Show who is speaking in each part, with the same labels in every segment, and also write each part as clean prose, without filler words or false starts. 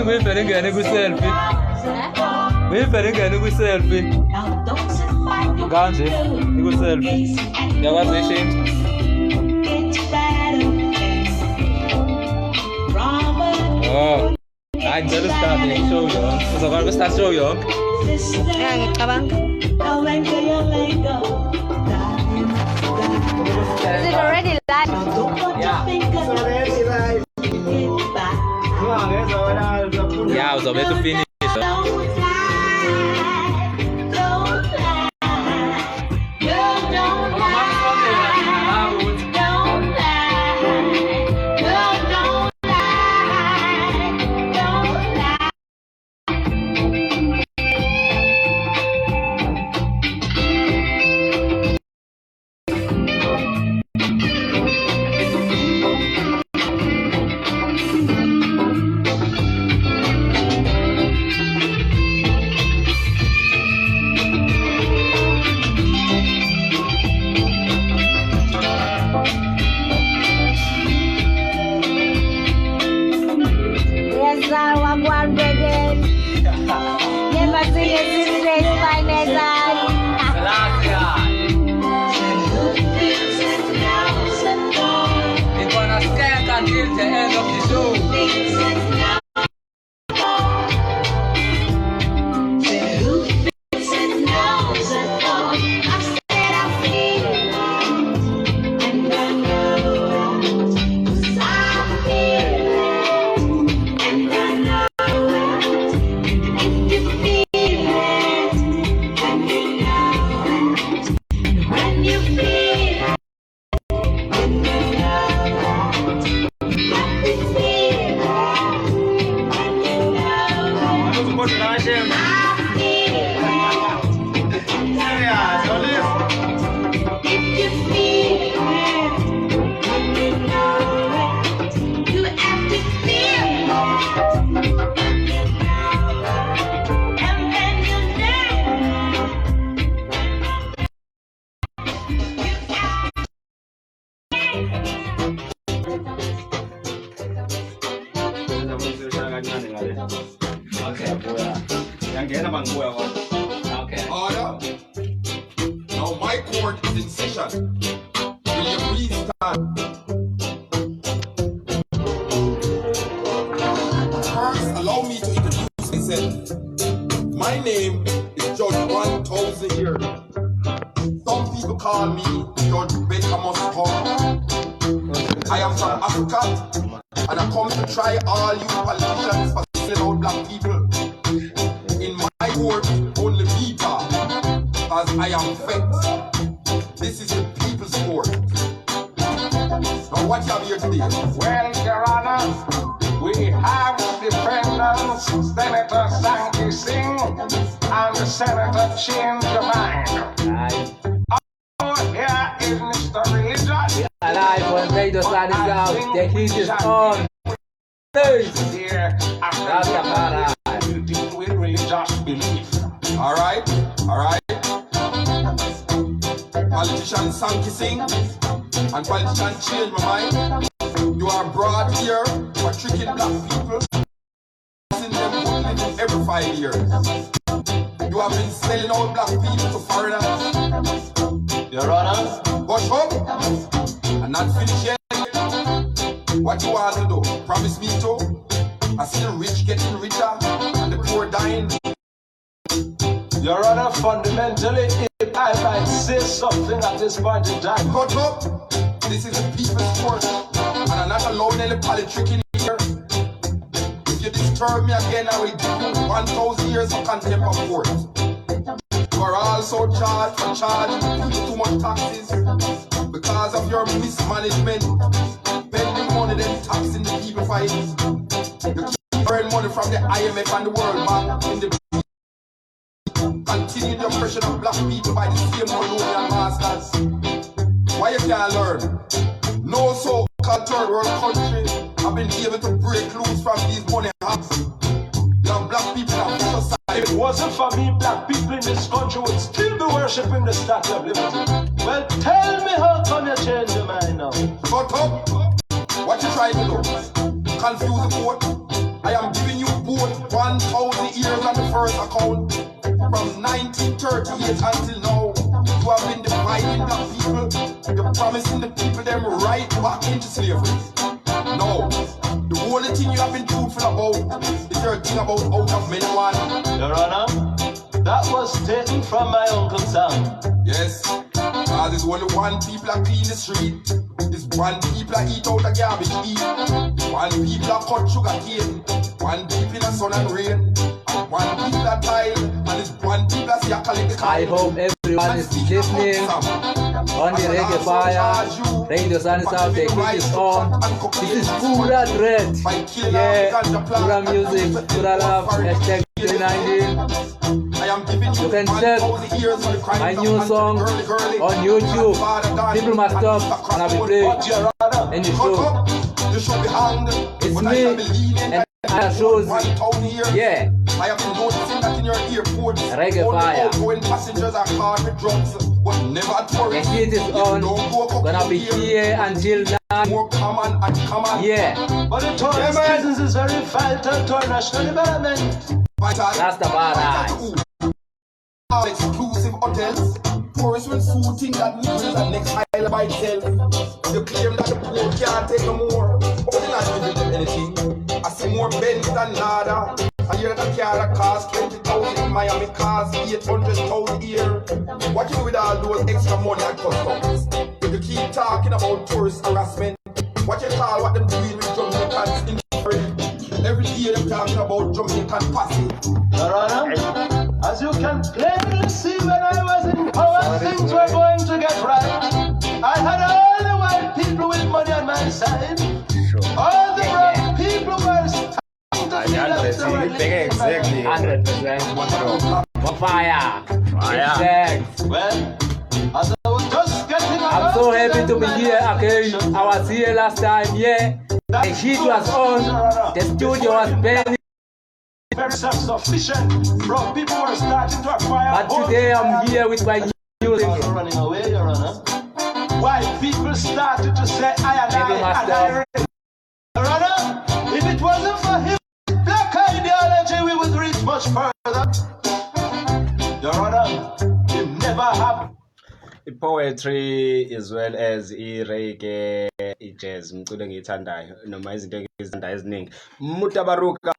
Speaker 1: we're getting a good selfie. We're getting a good selfie. Can't you? Good selfie. Yeah, what's the shame? Oh, I'm just starting show you. So I'm start show you.
Speaker 2: Yeah, kabang. Is it already live?
Speaker 1: Yeah. Yeah, I was about to finish. Until the end of the show. Okay.
Speaker 3: Order. Now my court is in session. Will you please stand? First, allow me to introduce myself. My name is Judge 1000 here. Some people call me Judge Benjamin Scott. I am from Africa, and I come to try all you politicians for selling out black people. In my court, only people, as I am vexed. This is the people's court. Now what you have here today?
Speaker 4: Well, Your Honor, we have defendants, Senator Sankey Singh and Senator Change Your Mind. Oh, here is Mr. Religious.
Speaker 1: Alive when they just let it out. The heat is on.
Speaker 4: Here, after you deal with religious belief.
Speaker 3: All right. Politician Sankey Singh and politician Change My Mind. You are brought here for tricking black people, forcing them to live every 5 years. You have been selling out black people to foreigners. Your Honor, hush up and not finish yet. What you want to do? Promise me to? I see the rich getting richer and the poor dying.
Speaker 4: Your Honor, fundamentally, if I might say something at this point in time.
Speaker 3: Cut up! This is the people's court, and I'm not allowing any politicking here. If you disturb me again, I will give you 1,000 years of contempt of court. You are also charged for charging people too much taxes because of your mismanagement, spending money then taxing the people for it. You keep earning money from the IMF and the World Bank in the continue the oppression of black people by the same colonial masters. Why you can't learn? No so-called third world country have been able to break loose from these money hacks. You have black people have society.
Speaker 4: If it wasn't for me, black people in this country would still be worshipping the Statue of Liberty. Well, tell me how come you change your mind now?
Speaker 3: Shut up! What you trying to do? Confuse the court? I am giving you wrote 1,000 years on the first account. From 1938 until now, you have been dividing black people. You're promising the people them right back into slavery. No, the only thing you have been truthful about is your thing about out of many one.
Speaker 4: Your Honor, that was taken from my Uncle Sam.
Speaker 3: Yes, because it's only one people that clean the street. It's one people that eat out of garbage heap. One people that cut sugar cane. One people that sun and rain. And one people that tile. And it's one people that see a collect the
Speaker 1: I hope everyone is listening on the Reggae Fire. Radio Sunny South, the clip is on. This is Furah Dread. Yeah, Furah music, Furah Love, hashtag 2019. You can check my new song on YouTube. People must stop and I'll be playing in the show. It's me and I shows. Yeah.
Speaker 3: I have been noticing that in your airport,
Speaker 1: Reggae Fire.
Speaker 3: outgoing passengers are caught with drugs, but never
Speaker 1: The
Speaker 3: tourists.
Speaker 1: heat is on. Gonna be here until 9.
Speaker 3: More common and common.
Speaker 1: Yeah.
Speaker 4: But the tourist business is very vital to our national development.
Speaker 1: That's the bad.
Speaker 3: All exclusive hotels. Tourists will soon think that New is the next island by itself. They claim that the poor can't take no more. But they're not giving them anything. I see more Benz than nada. I hear that a car that costs 20,000 in Miami costs 800,000 here. What you do with all those extra money and customs? If you keep talking about tourist harassment, what you call what them doing with Jamaicans in every day they're talking about Jamaican passage.
Speaker 4: Your Honor, as you can clearly see, when I was in power, things were going to get right. I had all the white people with money on my side. All the brown people were starting to feel like they were living
Speaker 1: Exactly. 100%. Fire. Exact.
Speaker 4: Well, as I was just getting
Speaker 1: I'm so happy to be here again. I was here last time, yeah. The heat was on. The studio was burning.
Speaker 4: very self-sufficient. Bro, people were starting to acquire.
Speaker 1: But today I'm here with my new thing.
Speaker 4: Running away, Your Honor. White people started to say, I. Your Honor, if it wasn't for him, black ideology, we would reach much further. Your Honor, you never have.
Speaker 5: Poetry as well as reggae, jazz, mculo engiyithandayo noma izinto engizithandayo eziningi. Mutabaruka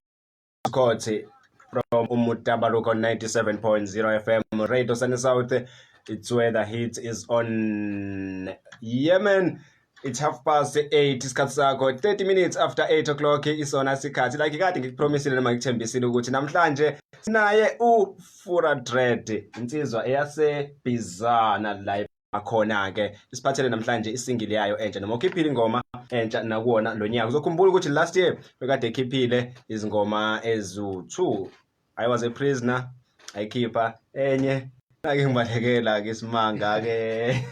Speaker 5: Kothi from Mutabaruka on 97.0 FM Radio Sunny South. It's where the hit is on. Yemen. It's 8:30 isikhathi sakho 30 minutes after 8 o'clock isona sikhathi like kade ngikupromisile noma ngikuthembisile ukuthi namhlanje sinaye uFurah Dread insizwa eyasebizana live akhona ke isiphathele namhlanje isingili yayo entsha noma ukhiphile ingoma entsha nakuona lo nyaka uzokhumbula ukuthi last year bekade ekhiphile izingoma ezu2 I was a prisoner ayikhipha enye ake ngibalekela ke isimanga ke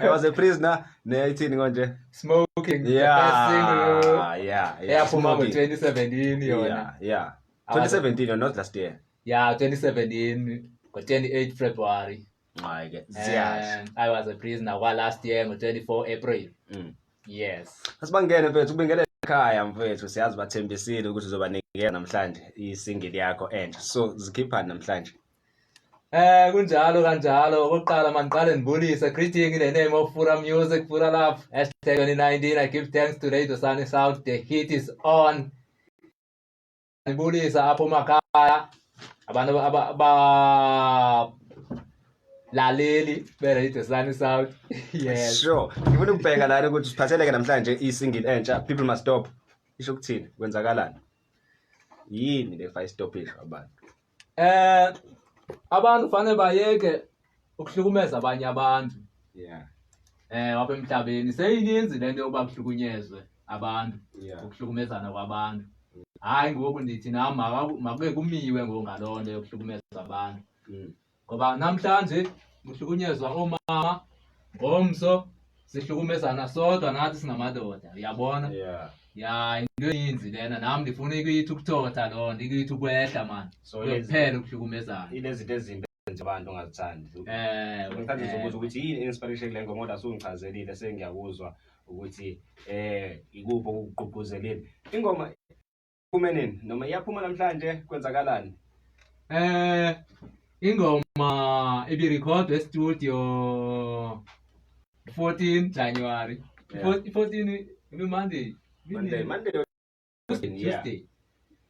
Speaker 5: I was a prisoner ne-18 konje
Speaker 1: Smoking.
Speaker 5: yeah
Speaker 1: Yaphuma ngo-2017 yona.
Speaker 5: yeah 2017 or not last year.
Speaker 1: Yeah, 2017 ngo-28 February.
Speaker 5: Hayi ke
Speaker 1: And I was a prisoner last year ngo-24 April. Yes.
Speaker 5: Asibangene mfethu kubingelela ekhaya mfethu siyazi bathembisile ukuthi uzobanikeza namhlanje isingili yakho entsha so zikhiphani namhlanje.
Speaker 1: Kunjalo kanjalo okokuqala mangiqale ndibulise greeting in the name of Furah Music, Furah Love, hashtag 2019. I give thanks to Radio Sunny South. The heat is on. Ndibulisa apho makhaya abantu laleli be Radio Sunny South. Yes.
Speaker 5: Sure. Ngifuna ukubheka lana ukuthi siphatheleke namhlanje isingili entsha People Must Stop. Isho ukuthini? Kwenzakalani? Yini le five stopisho abantu?
Speaker 1: Abantu fanele bayeke ukuhlukumeza abanye abantu.
Speaker 5: Yeah.
Speaker 1: Wapha emhlabeni seyininzi lento yokuba kuhlukunyezwe abantu, ukuhlukumezana kwabantu. Hayi ngoku ndithi nama makube kumiwe ngongalonto yokuhlukumeza abantu. Ngoba namhlanje kuhlukunyezwa omama, ngomso, sihlukumezana sodwa nathi singamadoda. Uyabona? Yeah, into eninzi lena nami ndifuna ukuyithi ukuthotha lo nto ukuyithi ukwehla man. So kuphela ukuhlukumezana.
Speaker 5: Inezinto ezimbi enza abantu ongazithandi. Ngithanda ukubuza ukuthi yini inspiration kule ngoma kodwa sungichazelile sengiyakuzwa ukuthi ikuphi okugqugquzelile. Ingoma nini noma iyaphuma namhlanje kwenzakalani?
Speaker 1: Ingoma ibirecordwe studio 14 January. 14 Monday.
Speaker 5: Monday.
Speaker 1: Tuesday.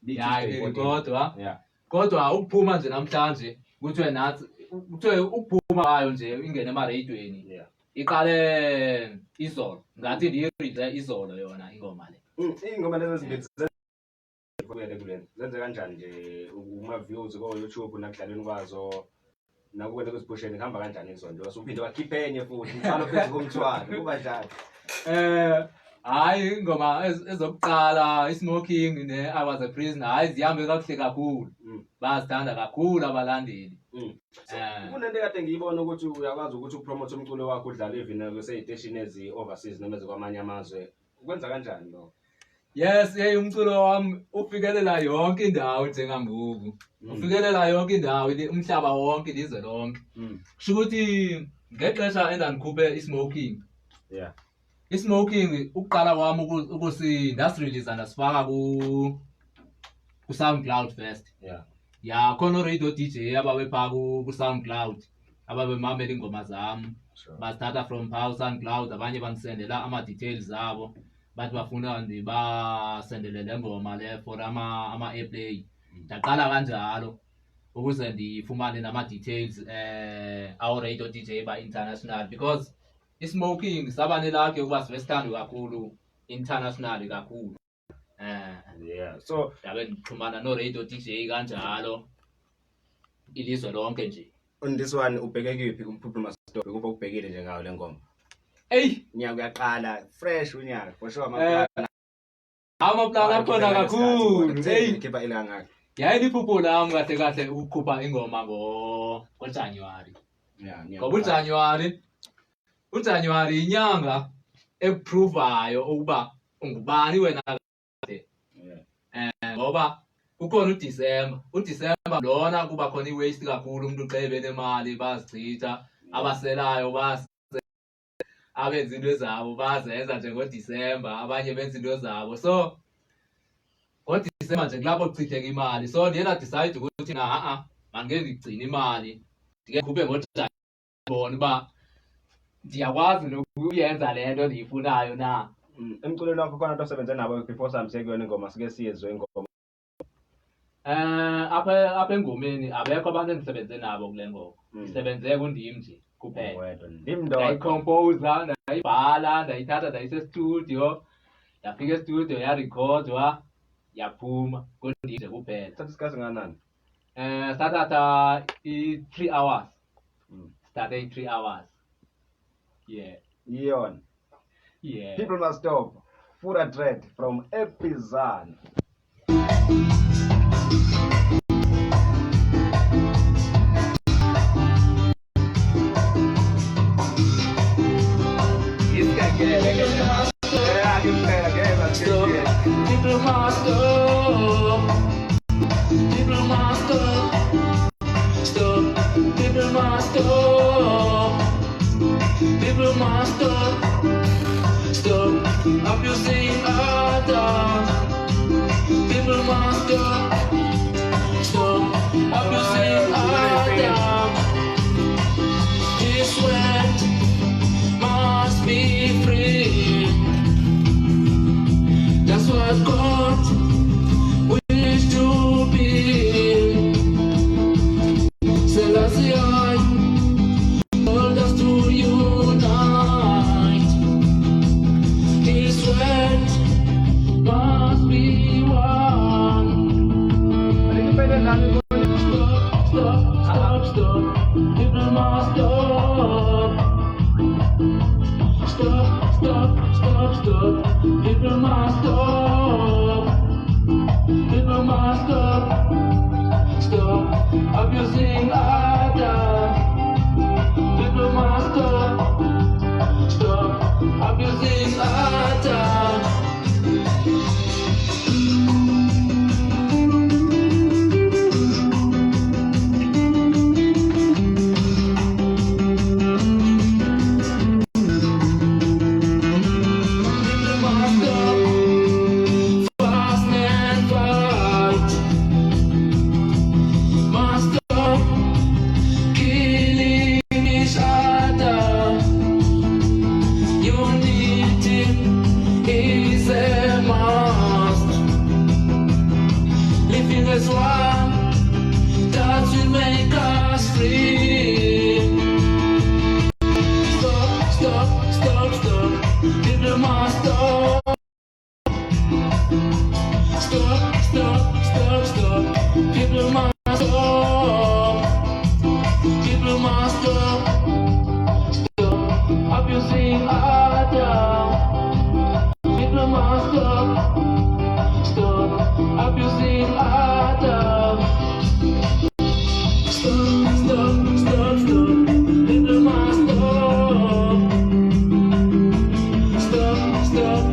Speaker 5: Yeah,
Speaker 1: ibirecordwa.
Speaker 5: Yeah.
Speaker 1: Kodwa ukuphuma nje namhlanje kuthiwe nathi kuthiwe ukuphuma kwayo nje ingene emarayidweni.
Speaker 5: Yeah.
Speaker 1: Iqale izolo. Ngathi ndiyirelease izolo yona ingoma le.
Speaker 5: Ingoma lezi zibizwe kuleni. Zenze kanjani nje uma views ko YouTube nakudlaleni kwazo nakuwena kuziphusheni kuhamba kanjani izolo? Usuphinde wakhiphe enye futhi umthwalo phezulu komthwalo kuba njani?
Speaker 1: Hayi ingoma ezokuqala iSmoking ne I was a prisoner hayi zihambe kakuhle kakhulu. Bazithanda kakhulu abalandeli.
Speaker 5: Kunento kade ngiyibona ukuthi uyakwazi ukuthi upromote umculo wakho udlala even kuseyiteshini ezi overseas noma ezikwamanye amazwe. Ukwenza kanjani lo?
Speaker 1: Yes, umculo wami ufikelela yonke indawo njengambuku. Ufikelela yonke indawo umhlaba wonke ilizwe lonke. Kusho ukuthi ngexesha endandikhuphe iSmoking.
Speaker 5: Yeah.
Speaker 1: iSmoking ukuqala kwami ukusi-release ndasifaka ku SoundCloud first.
Speaker 5: Yeah.
Speaker 1: Ya khona radio DJ ababepha ku SoundCloud ababemamela ingoma zami. Basithatha from SoundCloud abanye bangisendela ama details zabo. Bathi bafuna ndibasendele le ngoma le for ama airplay. Ndaqala kanjalo ukuze ndifumane nama details our radio DJ ba international because iSmoking sabane lakhe ukuba sivestandwe kakhulu international kakhulu.
Speaker 5: Yeah. So
Speaker 1: yabe ngixhumana no radio DJ kanjalo ilizwe lonke nje.
Speaker 5: On this one ubheke kuphi kuphuma stop kuba ubhekile nje ngayo le ngoma? Unyaka uyaqala fresh unyaka for sure
Speaker 1: amaplana akhona kakhulu.
Speaker 5: Khipha ilanga.
Speaker 1: Yayi iphupho lami kahle kahle ukukhupha ingoma ngoJanuary.
Speaker 5: Yeah,
Speaker 1: ngoba uJanuary inyanga eprovayo ukuba ungubani wena kahle. Ngoba kukhona uDecember lona kuba khona iwaste kakhulu umuntu uqebele imali bazichitha abaselayo abenza into zabo bazenza nje ngoDecember abanye benza into zabo so ngoDecember nje kulapho kuchitheka imali so ndiyena decide ukuthi mangeke ngigcine imali ndike khuphe ngoJanuary bona ba ndiyakwazi nokuyenza lento ndiyifunayo na.
Speaker 5: Emculweni wakho khona into osebenze nabo before samseke yona ingoma sike siyezwe ingoma.
Speaker 1: Apha engomeni abekho abantu engisebenze nabo kule ngoma. Ngisebenze kundim nje kuphela.
Speaker 5: Wedwa ndim ndo.
Speaker 1: Ndayicomposer, ndayibhala, ndayithatha ndayise studio. Yafika studio ya recordwa yaphuma kundim nje kuphela.
Speaker 5: Thatha isikhathi nganani?
Speaker 1: Sathatha 3 hours. Started 3 hours. Yeah.
Speaker 5: Iyon.
Speaker 1: Yeah.
Speaker 5: People must stop. Furah Dread from Epizan.
Speaker 1: People must stop. People must stop. People must stop. People must stop abusing others. People must stop abusing others. This world must be free. That's what God wished to be. Selassie, told us to unite. This world must be one. Stop. People must stop. Stop. People must stop. People must stop abusing others. People must stop abusing others. Fast and fast.
Speaker 5: Furah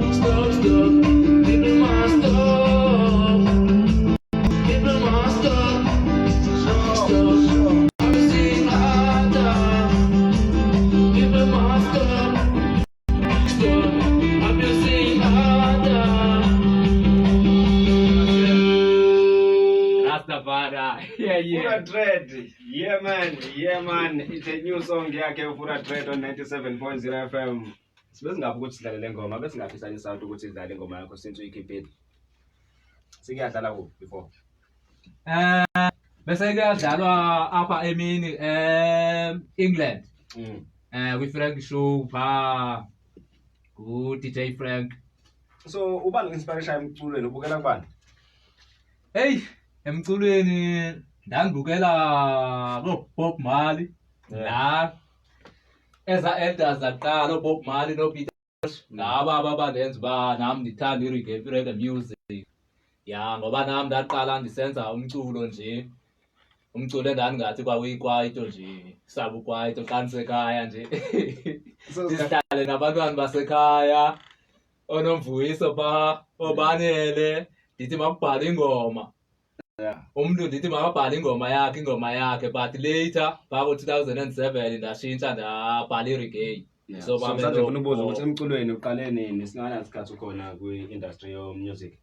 Speaker 5: Dread, yeah man, it's a new song yakhe Furah Dread on 97.0 FM. Sibezingaphi ukuthi sidlale le ngoma, bese ngafisa isawuthi ukuthi sidlale le ngoma yakho since uyikhiphile. Sikuyadlala kuphi before?
Speaker 1: Bese kuyadlalwa apha emini England. With Frank show pha ku DJ Frank.
Speaker 5: So ubani inspiration emculweni ubukela kubani?
Speaker 1: Hey, emculweni ndangibukela Bob Marley. La eza elders zaqala Bob Marley no Peter ngaba ababenza ba nami ndithanda reggae music. Ya ngoba nami ndaqala ndisenza umculo nje. Umculo endandingathi kwakuyikwaito nje. Sabu kwaito kansekhaya nje. Sihlale nabantwana basekhaya. Onomvuyiso pha obanele ndithi makubhala ingoma. Umuntu ndithi makabhala ingoma yakhe but later pha ku-2007 ndashintsha ndabhala ireggae.
Speaker 5: So manje ufuna ubuza ukuthi emculweni uqale nini singana isikhathi ukhona kwi-industry yo music?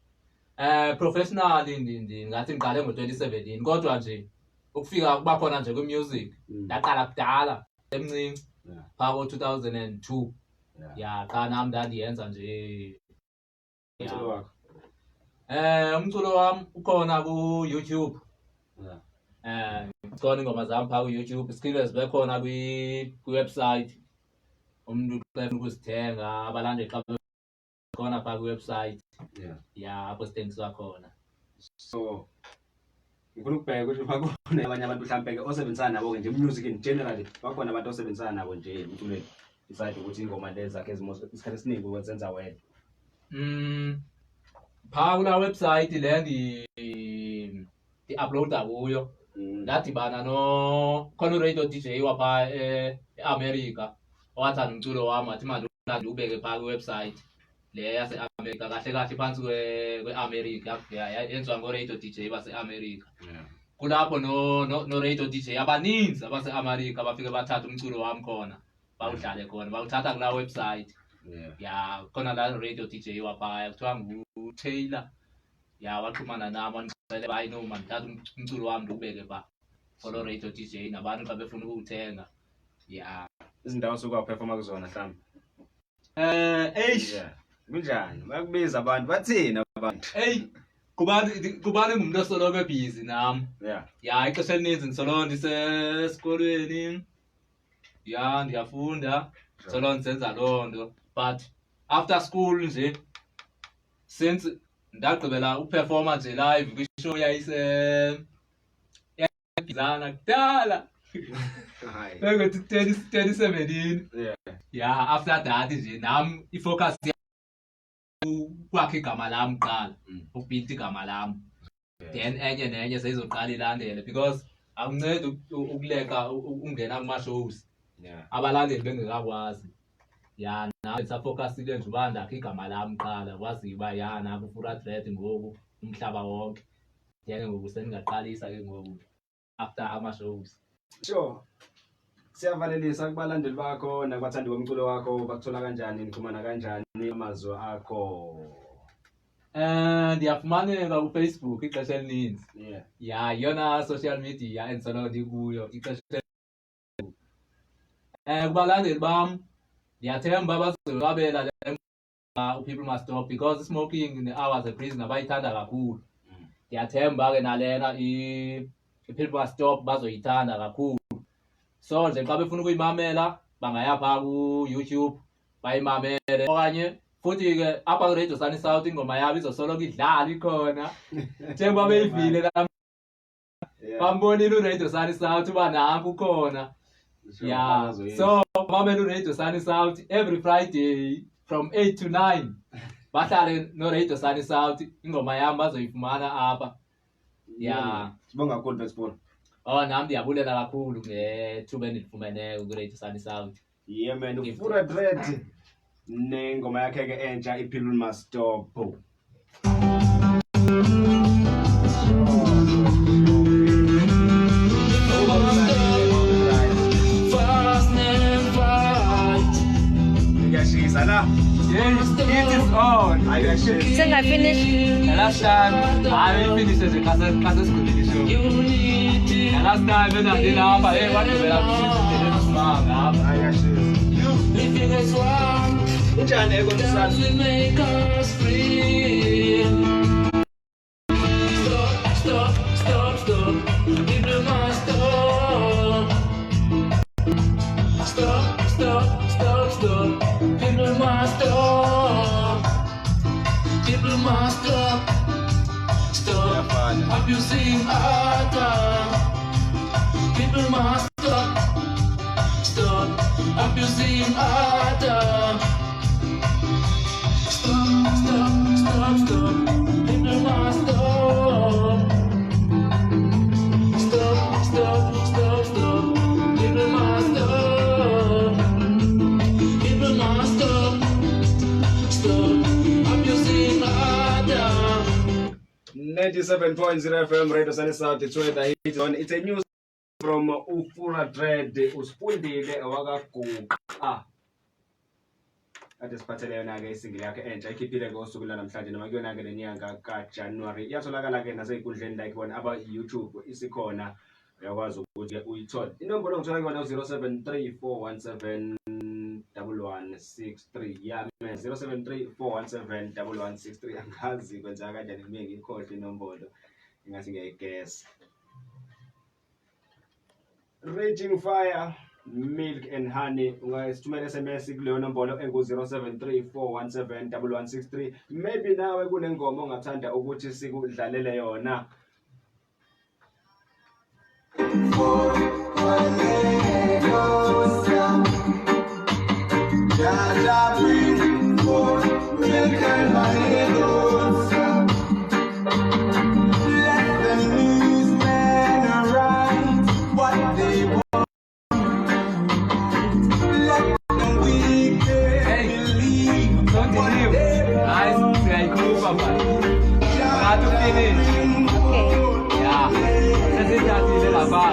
Speaker 1: Professionally ngathi ngiqale ngo-2017 kodwa nje ukufika kuba khona nje kwi-music ndaqala kudala emncinci pha ku-2002. Ya cha nami ndandiyenza nje.
Speaker 5: Umculo wakho?
Speaker 1: Umculo wami ukhona ku-YouTube. Khona ingoma zami pha ku-YouTube, skills bekhona kwi-website. Umuntu uqela ukuzithenga abalandeli xa khona pha kwi-website. Ya apho sithengiswa khona.
Speaker 5: So ngifuna ukubheka ukuthi bakhona abanye abantu mhlawumbe osebenzisana nabo nje music in general bakhona abantu osebenzisana nabo nje emculweni decide ukuthi ingoma lezi zakhe isikhathi esiningi wenza wena.
Speaker 1: Pha kula website le ndi-uploada kuyo ndadibana khona radio DJ wapha e-America owathanda umculo wami wathi manje ndiwubeke pha kwi-website le yase-America kahle kahle phansi kwe-America yenziwa ngo-radio DJ base-America. Kulapho no-radio DJ abaninzi abase-America bafike bathatha umculo wami khona bawudlale khona bawuthatha kula website. Ya khona la radio DJ waphaya kuthiwa ngu-Taylor. Ya waxhumana nami wangicela hayi no man thatha umculo wami ndiwubeke pha follow radio DJ nabantu xa befuna ukuwuthenga. Ya
Speaker 5: izindawo sokuwaperforma kuzona mhlawumbe kunjani bakubiza abantu bathina abantu?
Speaker 1: Kubani ngumuntu osoloko busy nami. Ya ixesha elininzi ndisoloko ndisesikolweni. Ya ndiyafunda soloko ndisenza loo nto but after school nje since ndagqibela uperforma nje live kwishow yayisebizana kudala bekothi 2017. Ya after that nje nami ifocus kwakhe igama lami kuqala ukubhilda igama lami then enye nenye seyizoqala ilandele because akunceda ukuleka ungena kuma-shows abalandeli bengekakwazi. Ya nawe safocusile nje uba ndakhe igama lami kuqala kwaziyo uba ya nakho uFurah Dread ngoku umhlaba wonke then ngoku sengingaqalisa ke ngoku after ama-shows.
Speaker 5: Sure. Siyavalelisa kubalandeli bakho nakubathandi bomculo wakho bakuthola kanjani nixhumana kanjani amazwi akho?
Speaker 1: Ndiyafumaneka ku-Facebook ixesha elininzi. Ya yona social media endisoloko ndikuyo ixesha kubalandeli bam ndiyathemba bazonwabela le people must stop because smoking in the hours of prison bayithanda kakhulu. Ndiyathemba ke nalena people must stop bazoyithanda kakhulu. So nje xa befuna ukuyimamela bangaya pha ku-YouTube bayimamele okanye futhi ke apha ku-Radio Sunny South ingoma yabo izosoloko idlala ikhona njengoba beyivile bambonile u-Radio Sunny South uba nanku ukhona. Ya so mamela u-Radio Sunny South every Friday from 8 to 9 bahlale no-Radio Sunny South ingoma yami bazoyifumana apha. Ya
Speaker 5: sibonga kakhulu besibona.
Speaker 1: Nami ndiyabulela kakhulu ngethuba endilifumeneyo ku-Radio Sunny South.
Speaker 5: Yeah man, uFurah Dread nengoma yakhe ke entsha iPeople Must Stop.
Speaker 1: Yes, it is on.
Speaker 2: Sing I finish.
Speaker 1: The last time I finished the Casa School show. The last time when I did up, I want to be
Speaker 6: make us free. Stop, stop, stop. People must stop. Stop, stop, stop, stop. People must stop. People must stop. Stop abusing other. People must stop. Stop abusing other. Stop, stop, stop, stop. People must stop. Stop, stop, stop, stop. People must stop. People must stop. Stop abusing others.
Speaker 5: 97.0 FM Radio Sunny South. It's where the hit on. It's a news from Furah Dread. Uspundile wakaguqa. Ade siphathele yona ke isingle yakhe entsha ikhiphile ngosuku lanamhlanje noma kuyona ke lenyanga kaJanuary. Iyatholakala ke nasey'nkundleni like bona aba YouTube isikhona uyakwazi ukuthi uyithole. Inombolo ngithola kuyona 0734171163. Yeah, 0734171163. Angazi kwenza kanjani kimi ngikhohle inombolo. Ingathi ngiyayigesa. Raging Fire Milk and Honey ungasithumela SMS kuleyo nombolo engu 0734171163. Maybe nawe kunengoma ongathanda ukuthi sikudlalele yona.
Speaker 1: Okay. Yeah.